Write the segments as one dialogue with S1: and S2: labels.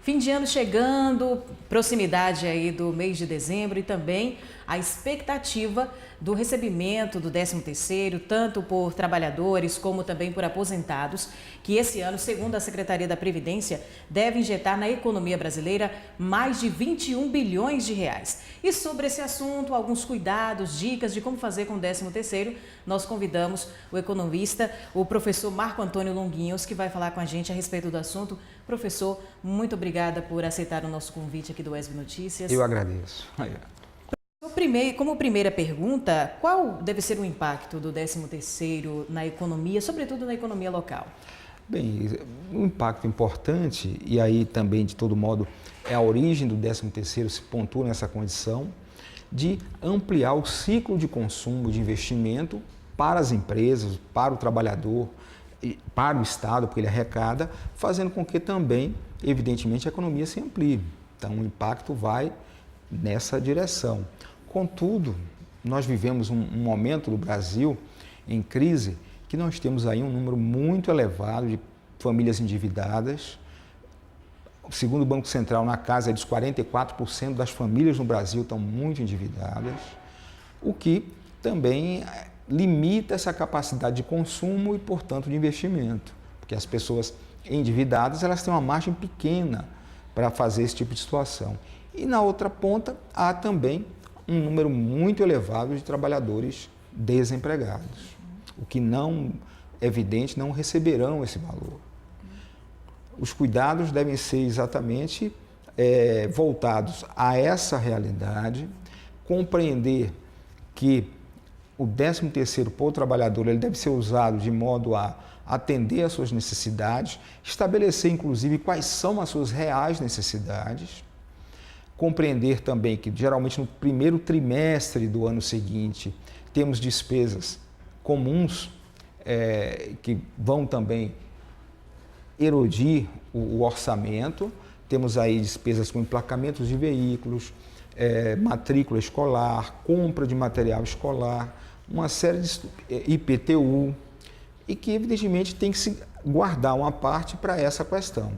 S1: Fim de ano chegando, proximidade aí do mês de dezembro e também a expectativa do recebimento do 13º, tanto por trabalhadores como também por aposentados, que esse ano, segundo a Secretaria da Previdência, deve injetar na economia brasileira mais de 21 bilhões de reais. E sobre esse assunto, alguns cuidados, dicas de como fazer com o 13º, nós convidamos o economista, o professor Marco Antônio Longuinhos, que vai falar com a gente a respeito do assunto. Professor, muito obrigada por aceitar o nosso convite aqui do ESB Notícias.
S2: Eu agradeço.
S1: Como primeira pergunta, qual deve ser o impacto do 13º na economia, sobretudo na economia local?
S2: Bem, um impacto importante, e aí também, de todo modo, é a origem do 13º se pontua nessa condição de ampliar o ciclo de consumo, de investimento para as empresas, para o trabalhador, para o Estado, porque ele arrecada, fazendo com que também, evidentemente, a economia se amplie. Então, o impacto vai nessa direção. Contudo, nós vivemos um momento do Brasil em crise que nós temos aí um número muito elevado de famílias endividadas. Segundo o Banco Central, na casa dos 44% das famílias no Brasil estão muito endividadas, o que também limita essa capacidade de consumo e, portanto, de investimento, porque as pessoas endividadas elas têm uma margem pequena para fazer esse tipo de situação. E na outra ponta, há também um número muito elevado de trabalhadores desempregados, o que não é evidente, não receberão esse valor. Os cuidados devem ser exatamente voltados a essa realidade, compreender que o 13º para o trabalhador ele deve ser usado de modo a atender às suas necessidades, estabelecer inclusive quais são as suas reais necessidades, compreender também que geralmente no primeiro trimestre do ano seguinte temos despesas comuns que vão também erodir o orçamento. Temos aí despesas com emplacamentos de veículos, matrícula escolar, compra de material escolar, uma série de IPTU, e que evidentemente tem que se guardar uma parte para essa questão.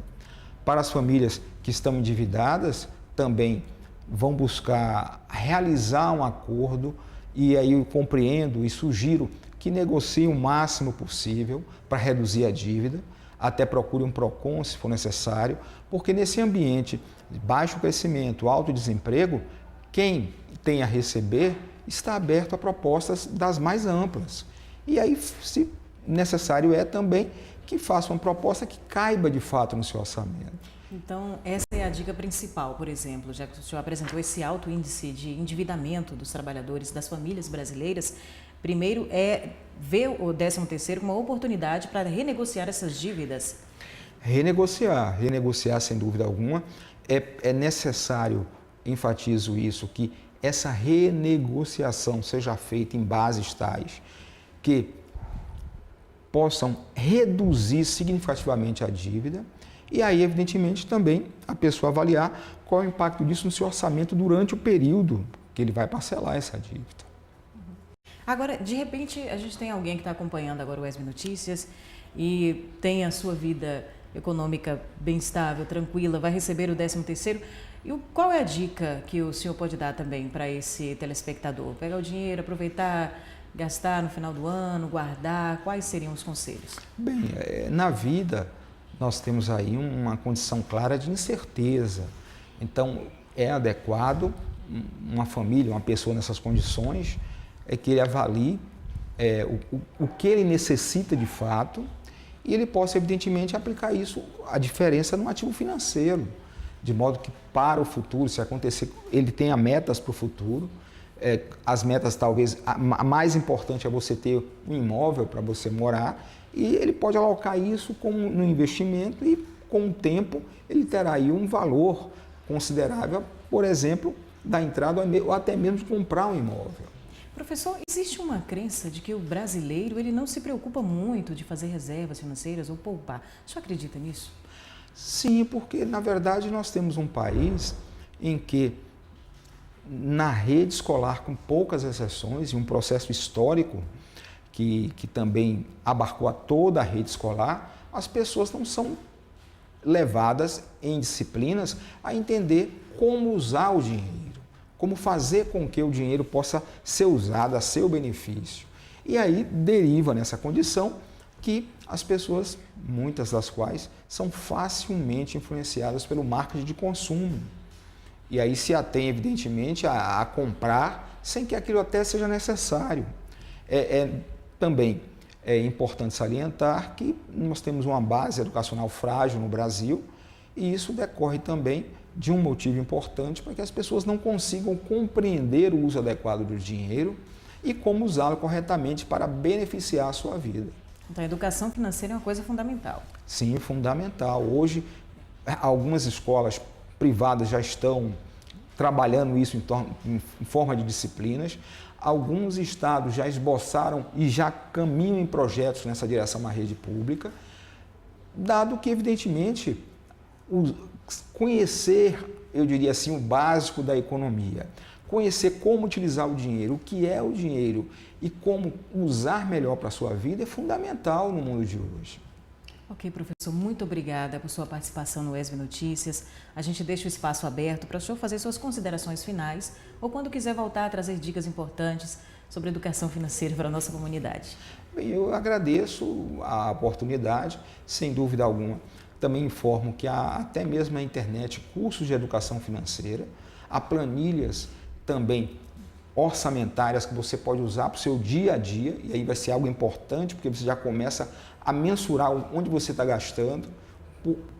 S2: Para as famílias que estão endividadas, também vão buscar realizar um acordo, e aí eu compreendo e sugiro que negociem o máximo possível para reduzir a dívida, até procure um PROCON se for necessário, porque nesse ambiente de baixo crescimento, alto desemprego, quem tem a receber está aberto a propostas das mais amplas. E aí, se necessário é também que faça uma proposta que caiba de fato no seu orçamento.
S1: Então, essa é a dica principal, por exemplo, já que o senhor apresentou esse alto índice de endividamento dos trabalhadores, das famílias brasileiras, primeiro é ver o 13º como uma oportunidade para renegociar essas dívidas.
S2: Renegociar sem dúvida alguma. É necessário, enfatizo isso, que essa renegociação seja feita em bases tais que possam reduzir significativamente a dívida, e aí, evidentemente, também a pessoa avaliar qual é o impacto disso no seu orçamento durante o período que ele vai parcelar essa dívida.
S1: Agora, de repente, a gente tem alguém que está acompanhando agora o ESB Notícias e tem a sua vida econômica bem estável, tranquila, vai receber o 13º. E qual é a dica que o senhor pode dar também para esse telespectador? Pegar o dinheiro, aproveitar, gastar no final do ano, guardar, quais seriam os conselhos?
S2: Bem, na vida nós temos aí uma condição clara de incerteza. Então, é adequado uma família, uma pessoa nessas condições, que ele avalie o que ele necessita de fato e ele possa, evidentemente, aplicar isso, a diferença no ativo financeiro, de modo que para o futuro, se acontecer, ele tenha metas para o futuro. As metas, talvez, a mais importante é você ter um imóvel para você morar, e ele pode alocar isso no investimento e, com o tempo, ele terá aí um valor considerável, por exemplo, da entrada ou até mesmo de comprar um imóvel.
S1: Professor, existe uma crença de que o brasileiro ele não se preocupa muito de fazer reservas financeiras ou poupar. O senhor acredita nisso?
S2: Sim, porque, na verdade, nós temos um país em que, na rede escolar, com poucas exceções, e um processo histórico que também abarcou a toda a rede escolar, as pessoas não são levadas em disciplinas a entender como usar o dinheiro, como fazer com que o dinheiro possa ser usado a seu benefício. E aí deriva nessa condição que as pessoas, muitas das quais, são facilmente influenciadas pelo marketing de consumo. E aí se atém, evidentemente, a comprar sem que aquilo até seja necessário. Também é importante salientar que nós temos uma base educacional frágil no Brasil e isso decorre também de um motivo importante para que as pessoas não consigam compreender o uso adequado do dinheiro e como usá-lo corretamente para beneficiar a sua vida.
S1: Então, a educação financeira é uma coisa fundamental.
S2: Sim, fundamental. Hoje, algumas escolas privadas já estão trabalhando isso em forma de disciplinas. Alguns estados já esboçaram e já caminham em projetos nessa direção na rede pública, dado que, evidentemente, conhecer, eu diria assim, o básico da economia, conhecer como utilizar o dinheiro, o que é o dinheiro e como usar melhor para a sua vida é fundamental no mundo de hoje.
S1: Ok, professor, muito obrigada por sua participação no ESB Notícias. A gente deixa o espaço aberto para o senhor fazer suas considerações finais ou quando quiser voltar a trazer dicas importantes sobre educação financeira para a nossa comunidade.
S2: Bem, eu agradeço a oportunidade, sem dúvida alguma. Também informo que há até mesmo na internet cursos de educação financeira, há planilhas também orçamentárias que você pode usar para o seu dia a dia, e aí vai ser algo importante, porque você já começa a mensurar onde você está gastando,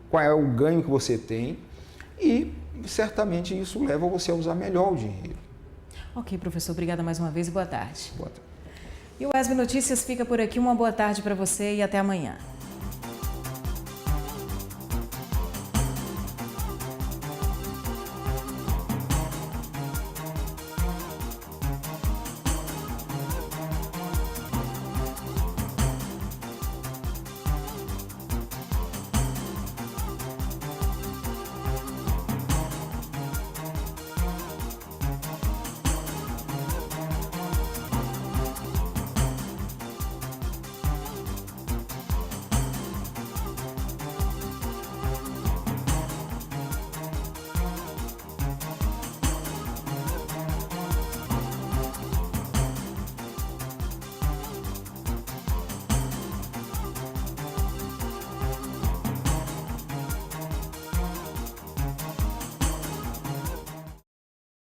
S2: qual é o ganho que você tem, e certamente isso leva você a usar melhor o dinheiro.
S1: Ok, professor, obrigada mais uma vez e boa tarde.
S2: Boa tarde.
S1: E o ESB Notícias fica por aqui. Uma boa tarde para você e até amanhã.